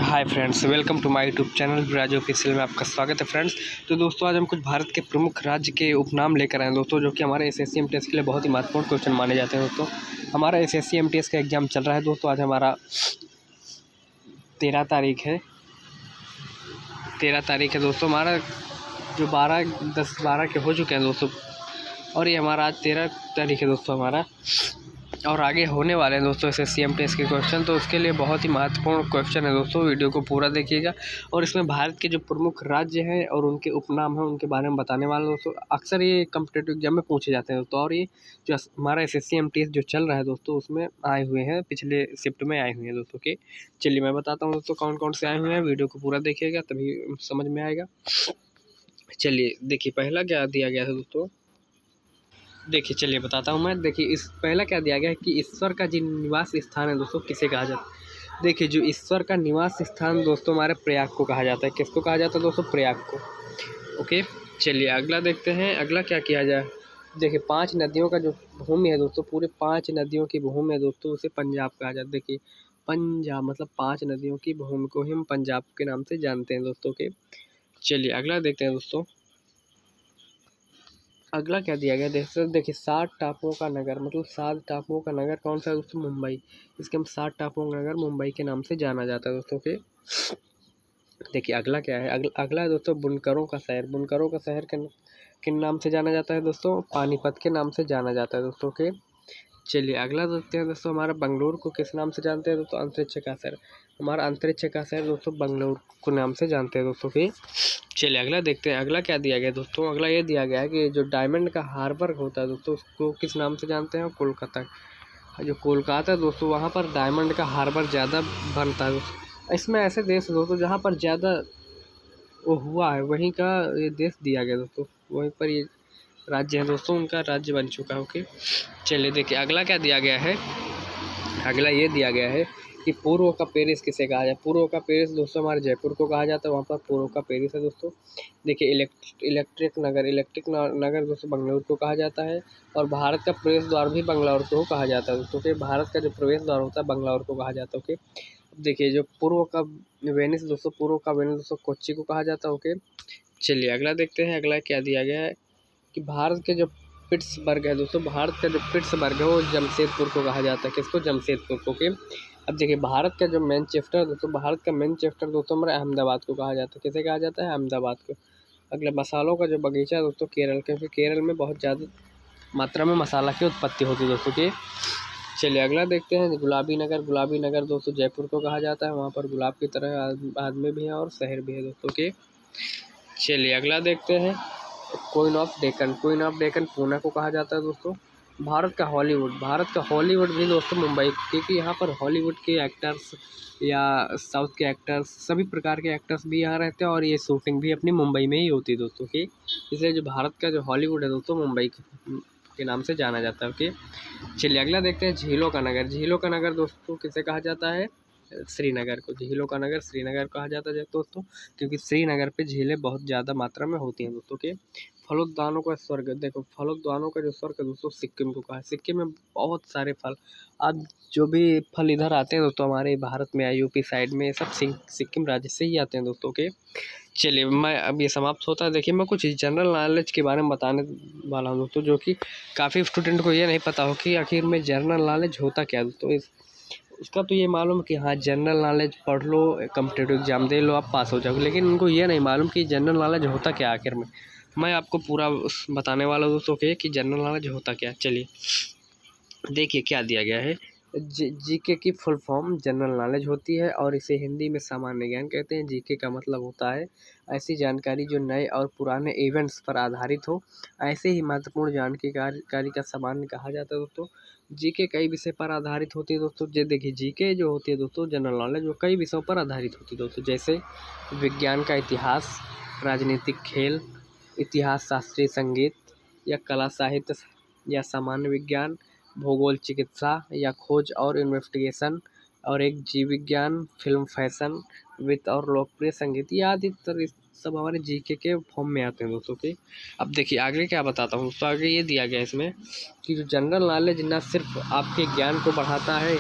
Hi friends, welcome to my YouTube channel Viraj official में आपका स्वागत है फ्रेंड्स। तो दोस्तों आज हम कुछ भारत के प्रमुख राज्य के उपनाम लेकर आए हैं दोस्तों, जो कि हमारे एसएससी एमटीएस के लिए बहुत ही महत्वपूर्ण क्वेश्चन माने जाते हैं दोस्तों। हमारा एसएससी एमटीएस का एग्जाम चल रहा है दोस्तों। आज हमारा 13 तारीख है। 13 तारीख है दोस्तों। हमारा जो 12 के हो चुके हैं दोस्तों, और ये हमारा आज 13 तारीख है दोस्तों हमारा, और आगे होने वाले हैं दोस्तों एसएससी एमटीएस के क्वेश्चन। तो उसके लिए बहुत ही महत्वपूर्ण क्वेश्चन है दोस्तों, वीडियो को पूरा देखिएगा। और इसमें भारत के जो प्रमुख राज्य हैं और उनके उपनाम हैं उनके बारे में बताने वाले दोस्तों। अक्सर ये कॉम्पिटेटिव एग्जाम में पूछे जाते हैं दोस्तों, और ये जो हमारा एसएससी एमटीएस जो चल रहा है दोस्तों उसमें आए हुए हैं, पिछले शिफ्ट में आए हुए हैं दोस्तों के। चलिए मैं बताता हूँ दोस्तों कौन कौन से आए हुए हैं, वीडियो को पूरा देखिएगा तभी समझ में आएगा। चलिए देखिए पहला क्या दिया गया था दोस्तों, देखिए चलिए बताता हूँ मैं। देखिए इस पहला क्या दिया गया है कि ईश्वर का जो निवास स्थान है दोस्तों किसे कहा जाता है। देखिए जो ईश्वर का निवास स्थान दोस्तों हमारे प्रयाग को कहा जाता है। किसको कहा जाता है दोस्तों? प्रयाग को। ओके चलिए अगला देखते हैं, अगला क्या किया जाए। देखिए 5 नदियों का जो भूमि है दोस्तों, पूरे 5 नदियों की भूमि है दोस्तों, उसे पंजाब कहा जाता है। देखिए पंजाब मतलब 5 नदियों की भूमि को ही हम पंजाब के नाम से जानते हैं दोस्तों के। चलिए अगला देखते हैं दोस्तों, अगला क्या दिया गया। देखिए 7 टापुओं का नगर, मतलब 7 टापुओं का नगर कौन सा है दोस्तों? मुंबई। इसके हम 7 टापुओं का नगर मुंबई के नाम से जाना जाता है दोस्तों के। देखिए अगला क्या है, अगला है दोस्तों बुनकरों का शहर। बुनकरों का शहर किन नाम से जाना जाता है दोस्तों? पानीपत के नाम से जाना जाता है दोस्तों के। चलिए अगला देखते हैं दोस्तों, हमारा बंगलुरु को किस नाम से जानते हैं दोस्तों? अंतरिक्ष का शहर। हमारा अंतरिक्ष का शहर दोस्तों बंगलुरु को नाम से जानते हैं दोस्तों के। चलिए अगला देखते हैं, अगला क्या दिया गया दोस्तों। अगला ये दिया गया है कि जो डायमंड का हार्बर होता है दोस्तों उसको किस नाम से जानते हैं? कोलकाता। जो कोलकाता है दोस्तों वहाँ पर डायमंड का हार्बर ज़्यादा बनता है दोस्तों। इसमें ऐसे देश दोस्तों जहाँ पर ज़्यादा वो हुआ है वहीं का ये देश दिया गया दोस्तों, वहीं पर ये राज्य है दोस्तों, उनका राज्य बन चुका है। ओके चलिए देखिए अगला क्या दिया गया है, अगला ये दिया गया है कि पूर्व का पेरिस किसे कहा जाए। पूर्व का पेरिस दोस्तों हमारे जयपुर को कहा जाता है, वहाँ पर पूर्व का पेरिस है दोस्तों। देखिए इलेक्ट्रिक नगर दोस्तों बंगलुरु को कहा जाता है, और भारत का प्रवेश द्वार भी बंगलौर को कहा जाता है दोस्तों के। भारत का जो प्रवेश द्वार होता है बंगलौर को कहा जाता है। ओके देखिए जो पूर्व का वेनिस दोस्तों कोच्चि को कहा जाता है। ओके चलिए अगला देखते हैं, अगला क्या दिया गया है कि भारत के जो पिट्सबर्ग है दोस्तों, भारत का जो पिट्सबर्ग है वो जमशेदपुर को कहा जाता है। किसको? जमशेदपुर को। के अब देखिए भारत का जो मैनचेस्टर दोस्तों, भारत का मैनचेस्टर दोस्तों हमारे अहमदाबाद को कहा जाता है। किसे कहा जाता है? अहमदाबाद को। अगला मसालों का जो बगीचा है दोस्तों केरल, क्योंकि केरल में बहुत ज़्यादा मात्रा में मसाला की उत्पत्ति होती है दोस्तों की। चलिए अगला देखते हैं, गुलाबी नगर दोस्तों जयपुर को कहा जाता है। वहाँ पर गुलाब की तरह आदमी भी हैं और शहर भी है दोस्तों के। चलिए अगला देखते हैं, क्वीन ऑफ डेक्कन पूना को कहा जाता है दोस्तों। भारत का हॉलीवुड भी दोस्तों मुंबई, क्योंकि यहाँ पर हॉलीवुड के एक्टर्स या साउथ के एक्टर्स सभी प्रकार के एक्टर्स भी यहाँ रहते हैं, और ये शूटिंग भी अपनी मुंबई में ही होती है दोस्तों की। इसलिए जो भारत का जो हॉलीवुड है दोस्तों मुंबई के नाम से जाना जाता है। ओके चलिए अगला देखते हैं, झीलों का नगर दोस्तों किसे कहा जाता है? श्रीनगर को। झीलों का नगर श्रीनगर कहा जाता है दोस्तों, क्योंकि श्रीनगर पे झीलें बहुत ज़्यादा मात्रा में होती हैं दोस्तों के। फलोद्यानों का स्वर्ग, देखो फलोद्यानों का जो स्वर्ग है दोस्तों सिक्किम को कहा है। सिक्किम में बहुत सारे फल, आज जो भी फल इधर आते हैं दोस्तों हमारे भारत में यूपी साइड में, सब सिक्किम राज्य से ही आते हैं दोस्तों के। चलिए मैं अब ये समाप्त होता है। देखिए मैं कुछ जनरल नॉलेज के बारे में बताने वाला हूँ दोस्तों, जो कि काफ़ी स्टूडेंट को ये नहीं पता हो कि आखिर में जनरल नॉलेज होता क्या है दोस्तों। उसका तो ये मालूम कि हाँ जनरल नॉलेज पढ़ लो, कॉम्पिटेटिव एग्जाम दे लो, आप पास हो जाओगे, लेकिन उनको ये नहीं मालूम कि जनरल नॉलेज होता क्या आखिर में। मैं आपको पूरा बताने वाला हूँ दोस्तों के कि जनरल नॉलेज होता क्या। चलिए देखिए क्या दिया गया है, जीके की फुल फॉर्म जनरल नॉलेज होती है, और इसे हिंदी में सामान्य ज्ञान कहते हैं। जीके का मतलब होता है ऐसी जानकारी जो नए और पुराने इवेंट्स पर आधारित हो। ऐसे ही महत्वपूर्ण जानकारी का सामान्य कहा जाता है दोस्तों। जीके कई विषय पर आधारित होती है दोस्तों। देखिए जीके जो होती है दोस्तों जनरल नॉलेज, वो कई विषयों पर आधारित होती है दोस्तों, जैसे विज्ञान का इतिहास, राजनीतिक खेल, इतिहास, शास्त्रीय संगीत या कला साहित्य या सामान्य विज्ञान, भूगोल, चिकित्सा या खोज और इन्वेस्टिगेशन, और एक जीव विज्ञान, फिल्म, फैशन, वित्त और लोकप्रिय संगीत, ये आदि सब हमारे जीके के फॉर्म में आते हैं दोस्तों के। अब देखिए आगे क्या बताता हूँ दोस्तों, आगे ये दिया गया है इसमें कि जो जनरल नॉलेज न सिर्फ आपके ज्ञान को बढ़ाता है,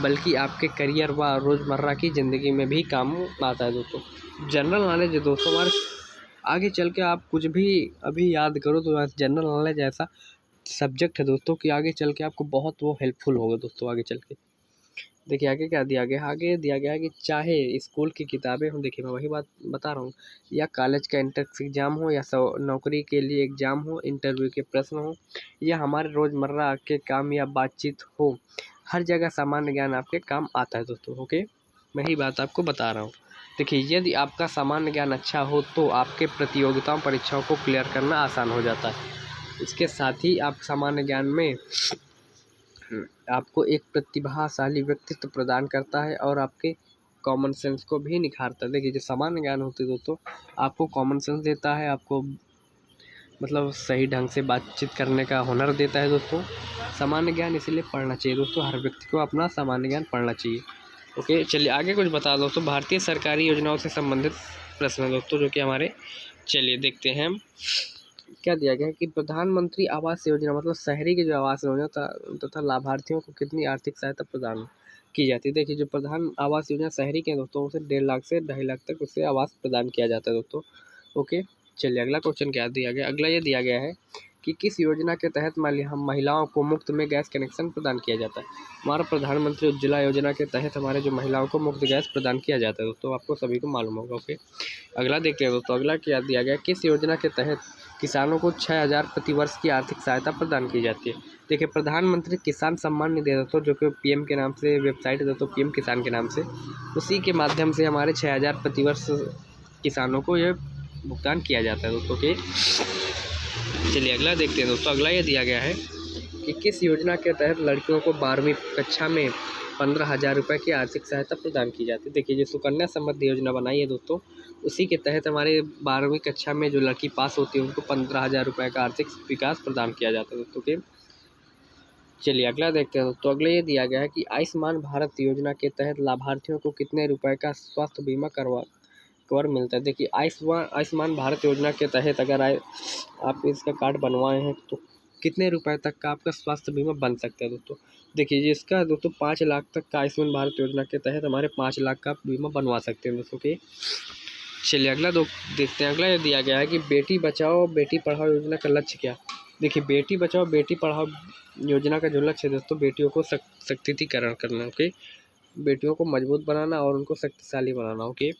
बल्कि आपके करियर व रोज़मर्रा की ज़िंदगी में भी काम आता है दोस्तों। जनरल नॉलेज है दोस्तों हमारे आगे चल के आप कुछ भी अभी याद करो तो जनरल नॉलेज ऐसा सब्जेक्ट है दोस्तों कि आगे चल के आपको बहुत वो हेल्पफुल होगा दोस्तों आगे चल के। देखिए आगे क्या दिया गया है, आगे दिया गया है कि चाहे स्कूल की किताबें हों, देखिए मैं वही बात बता रहा हूँ, या कॉलेज का एंट्रेंस एग्ज़ाम हो, या नौकरी के लिए एग्ज़ाम हो, इंटरव्यू के प्रश्न हो, या हमारे रोज़मर्रा के काम या बातचीत हो, हर जगह सामान्य ज्ञान आपके काम आता है दोस्तों। ओके, मैं ही बात आपको बता रहा हूँ। देखिए यदि आपका सामान्य ज्ञान अच्छा हो तो आपके प्रतियोगिताओं परीक्षाओं को क्लियर करना आसान हो जाता है। इसके साथ ही आप सामान्य ज्ञान में आपको एक प्रतिभाशाली व्यक्तित्व प्रदान करता है और आपके कॉमन सेंस को भी निखारता है। देखिए जो सामान्य ज्ञान होते हैं दोस्तों आपको कॉमन सेंस देता है, आपको मतलब सही ढंग से बातचीत करने का हुनर देता है दोस्तों। सामान्य ज्ञान इसीलिए पढ़ना चाहिए दोस्तों, हर व्यक्ति को अपना सामान्य ज्ञान पढ़ना चाहिए। ओके, चलिए आगे कुछ बता दो दोस्तों। भारतीय सरकारी योजनाओं से संबंधित प्रश्न है दोस्तों जो कि हमारे, चलिए देखते हैं हम क्या दिया गया है कि प्रधानमंत्री आवास योजना मतलब शहरी की जो आवास योजना तथा लाभार्थियों को कितनी आर्थिक सहायता प्रदान की जाती है। देखिए जो प्रधान आवास योजना शहरी के दोस्तों उसे 1.5 लाख से 2.5 लाख तक उससे आवास प्रदान किया जाता है दोस्तों। ओके, चलिए अगला क्वेश्चन क्या दिया गया, अगला ये दिया गया है कि किस योजना के तहत महिलाओं को मुफ्त में गैस कनेक्शन प्रदान किया जाता है। हमारा प्रधानमंत्री उज्ज्वला योजना के तहत हमारे जो महिलाओं को मुफ्त गैस प्रदान किया जाता है दोस्तों, आपको सभी को मालूम होगा। ओके, अगला देखते हैं दोस्तों, अगला क्या दिया गया, किस योजना के तहत किसानों को 6,000 प्रति वर्ष की आर्थिक सहायता प्रदान की जाती है। देखिए प्रधानमंत्री किसान सम्मान निधि दोस्तों जो कि पीएम के नाम से वेबसाइट है दोस्तों, पीएम किसान के नाम से, उसी के माध्यम से हमारे 6,000 प्रति वर्ष किसानों को यह भुगतान किया जाता है दोस्तों के। चलिए अगला देखते हैं दोस्तों, अगला ये दिया गया है कि किस योजना के तहत लड़कियों को 12वीं कक्षा में 15,000 रुपये की आर्थिक सहायता प्रदान की जाती है। देखिए जो सुकन्या समृद्धि योजना बनाई है दोस्तों, उसी के तहत हमारे 12वीं कक्षा में जो लड़की पास होती है उनको 15,000 रुपये का आर्थिक विकास प्रदान किया जाता है दोस्तों के। चलिए अगला देखते हैं दोस्तों, अगला ये दिया गया है कि आयुष्मान भारत योजना के तहत लाभार्थियों को कितने रुपए का स्वास्थ्य बीमा कवर मिलता है। देखिए आयुष्मान भारत योजना के तहत अगर आप इसका कार्ड बनवाए हैं तो कितने रुपए तक का आपका स्वास्थ्य बीमा बन सकता है दोस्तों। देखिए इसका दोस्तों 5 लाख तक का आयुष्मान भारत योजना के तहत हमारे 5 लाख का बीमा बनवा सकते हैं दोस्तों के। चलिए अगला देखते हैं, अगला ये दिया गया है कि बेटी बचाओ बेटी पढ़ाओ योजना का लक्ष्य क्या। देखिए बेटी बचाओ बेटी पढ़ाओ योजना का जो लक्ष्य है दोस्तों बेटियों को सशक्तिकरण करना। ओके, बेटियों को मजबूत बनाना और उनको शक्तिशाली बनाना। ओके,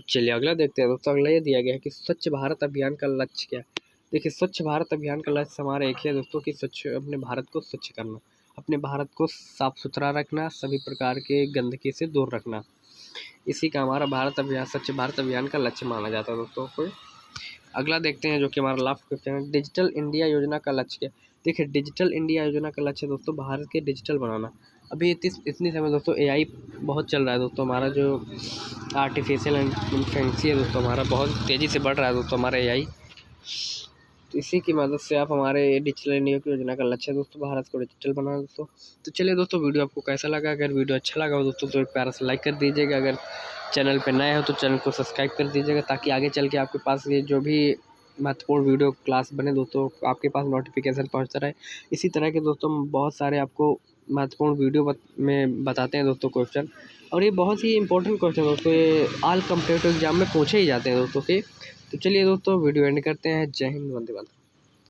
चलिए अगला देखते हैं दोस्तों, अगला ये दिया गया है कि स्वच्छ भारत अभियान का लक्ष्य क्या है। देखिए स्वच्छ भारत अभियान का लक्ष्य हमारा एक ही है दोस्तों कि अपने भारत को स्वच्छ करना, अपने भारत को साफ सुथरा रखना, सभी प्रकार के गंदगी से दूर रखना, इसी का हमारा भारत अभियान स्वच्छ भारत अभियान का लक्ष्य माना जाता है दोस्तों को। अगला देखते हैं जो कि हमारा लास्ट क्वेश्चन है, डिजिटल इंडिया योजना का लक्ष्य क्या। देखिए डिजिटल इंडिया योजना का लक्ष्य दोस्तों भारत के डिजिटल बनाना। अभी इतनी समय दोस्तों एआई बहुत चल रहा है दोस्तों, हमारा जो आर्टिफिशियल इंटेलिजेंस है दोस्तों हमारा बहुत तेज़ी से बढ़ रहा है दोस्तों हमारा एआई। तो इसी की मदद से आप हमारे डिजिटल इंडिया की योजना का लक्ष्य है दोस्तों भारत को डिजिटल बनाना दोस्तों। तो चलिए दोस्तों वीडियो आपको कैसा लगा, अगर वीडियो अच्छा लगा हो दोस्तों तो एक प्यारा सा लाइक कर दीजिएगा, अगर चैनल पे नए हो तो चैनल को सब्सक्राइब कर दीजिएगा ताकि आगे चल के आपके पास ये जो भी महत्वपूर्ण वीडियो क्लास बने दोस्तों आपके पास नोटिफिकेशन पहुंचता रहे। इसी तरह के दोस्तों बहुत सारे आपको महत्वपूर्ण वीडियो में बताते हैं दोस्तों क्वेश्चन, और ये बहुत ही इंपॉर्टेंट क्वेश्चन दोस्तों, ये ऑल कॉम्पिटिटिव एग्जाम में पूछे ही जाते हैं दोस्तों के। तो चलिए दोस्तों वीडियो एंड करते हैं। जय हिंद, वंदे मातरम।